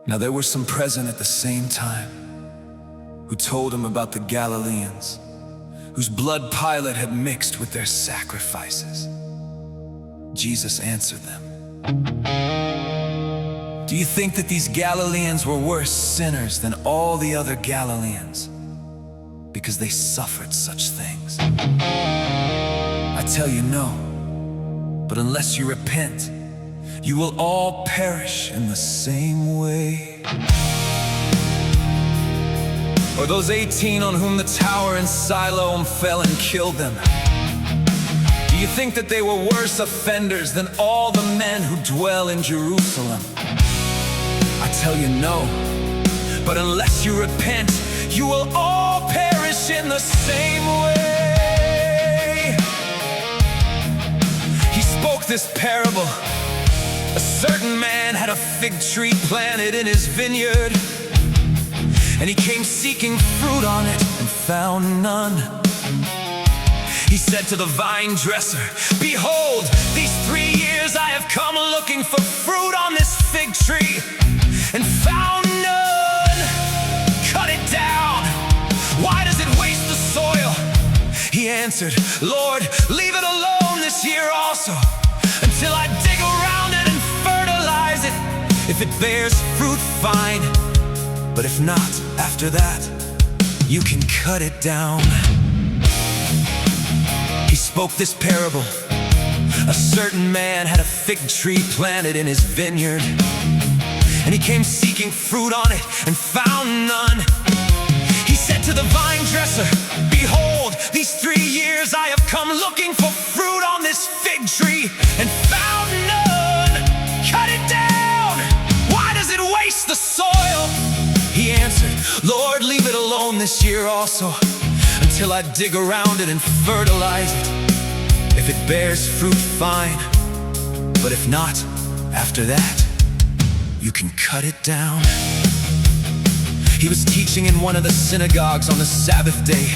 Now there were some present at the same time who told him about the Galileans, whose blood Pilate had mixed with their sacrifices. Jesus answered them, "Do you think that these Galileans were worse sinners than all the other Galileans because they suffered such things? I tell you, no. But unless you repent, you will all perish in the same way." Or those 18 on whom the tower in Siloam fell and killed them, do you think that they were worse offenders than all the men who dwell in Jerusalem? I tell you, no. But unless you repent, you will all perish in the same way. He spoke this parable. A certain man had a fig tree planted in his vineyard, and he came seeking fruit on it and found none. He said to the vine dresser, "Behold, these 3 years I have come looking for fruit on this fig tree and found none. Cut it down. Why does it waste the soil?" He answered, "Lord, leave it alone this year also, until I dig around it and fertilize it. If it bears fruit, fine. But if not, after that, you can cut it down." He spoke this parable. A certain man had a fig tree planted in his vineyard, and he came seeking fruit on it and found none. He said to the vine dresser, "Behold, these 3 years I have come looking for fruit on this fig tree and found none. Cut it down. Why does it waste the soil?" He answered, "Lord, leave it alone this year also, until I dig around it and fertilize it. If it bears fruit, fine. But if not, after that, you can cut it down." He was teaching in one of the synagogues on the Sabbath day.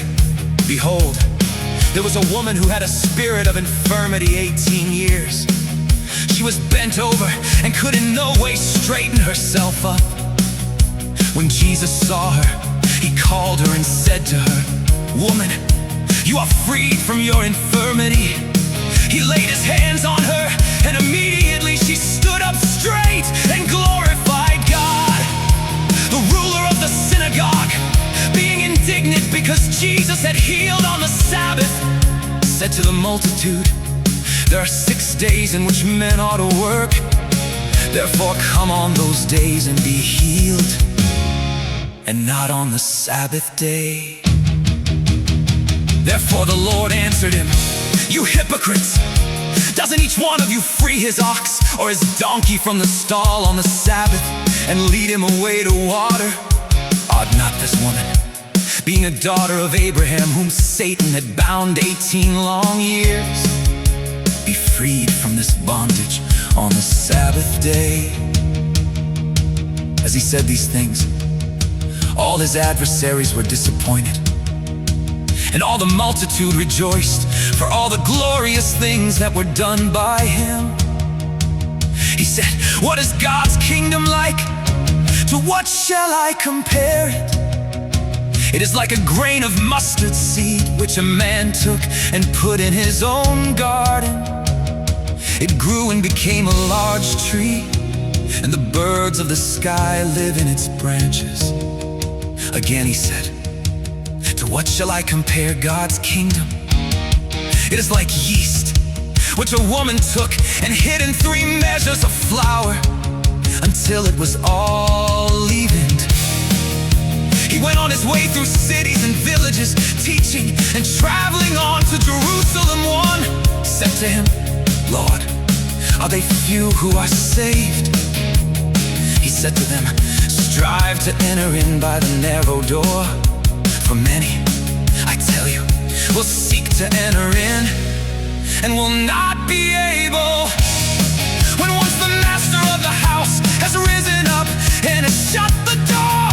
Behold, there was a woman who had a spirit of infirmity 18 years. She was bent over and could in no way straighten herself up. When Jesus saw her, he called her and said to her, "Woman, you are freed from your infirmity." He laid his hands on her, and immediately she stood up straight and glorified God. The ruler of the synagogue, being indignant because Jesus had healed on the Sabbath, said to the multitude, "There are 6 days in which men ought to work. Therefore come on those days and be healed, and not on the Sabbath day." Therefore the Lord answered him, "You hypocrites! Doesn't each one of you free his ox or his donkey from the stall on the Sabbath and lead him away to water? Ought not this woman, being a daughter of Abraham, whom Satan had bound 18 long years, be freed from this bondage on the Sabbath day?" As he said these things, all his adversaries were disappointed, and all the multitude rejoiced for all the glorious things that were done by him. He said, "What is God's kingdom like? To what shall I compare it? It is like a grain of mustard seed, which a man took and put in his own garden. It grew and became a large tree, and the birds of the sky live in its branches." Again he said, "To what shall I compare God's kingdom? It is like yeast, which a woman took and hid in 3 measures of flour until it was all leavened." He went on his way through cities and villages, teaching and traveling on to Jerusalem. One said to him, "Lord, are they few who are saved?" He said to them, "Strive to enter in by the narrow door. For many, I tell you, will seek to enter in and will not be able. When once the master of the house has risen up and has shut the door,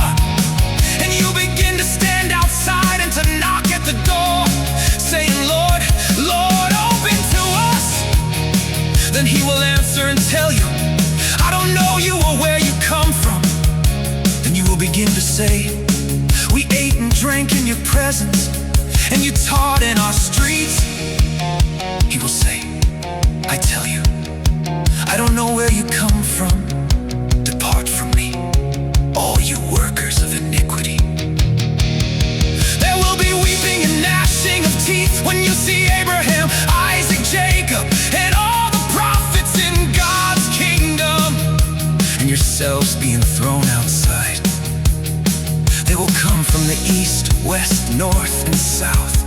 and you begin to stand outside and to knock at the door, saying, 'Lord, Lord, open to us,' then he will answer and tell you, 'I don't know you or where you come from.' say, we ate and drank in your presence, and you taught in our streets. He will say, I tell you, I don't know where you come from. Depart from me, all you workers of iniquity. There will be weeping and gnashing of teeth when you see Abraham, Isaac, Jacob, and all the prophets in God's kingdom, and yourselves being thrown outside. They will come from the east, west, north, and south,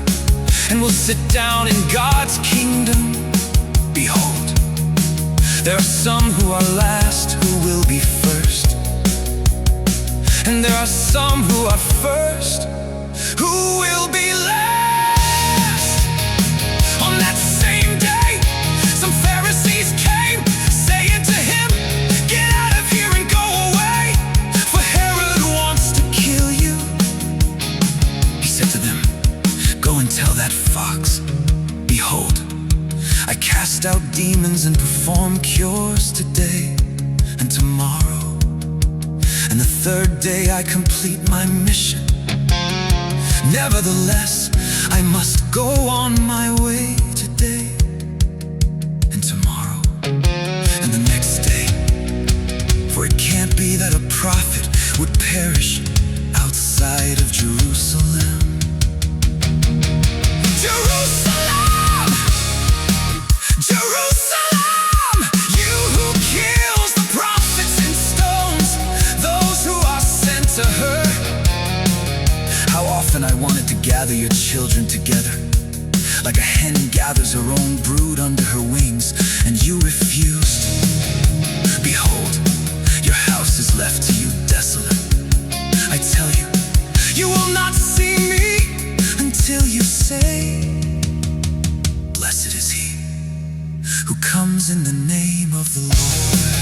and will sit down in God's kingdom. Behold, there are some who are last who will be first, and there are some who are first who will be last. On that same day, some Pharisees came, saying to him, get out of here and go away, for Herod wants to kill you. He said to them, go and tell that fox, behold, I cast out demons and perform cures today and tomorrow, and the third day I complete my mission. Nevertheless, I must go on my way today and tomorrow and the next day, for it can't be that a prophet would perish outside of Jerusalem. Jerusalem! Jerusalem! You who kills the prophets and stones those who are sent to her. How often I wanted to gather your children together, like a hen gathers her own brood under her wings, and you refused. Behold, your house is left to you desolate. I tell you, you will not see me until you say, blessed is he who comes in the name of the Lord.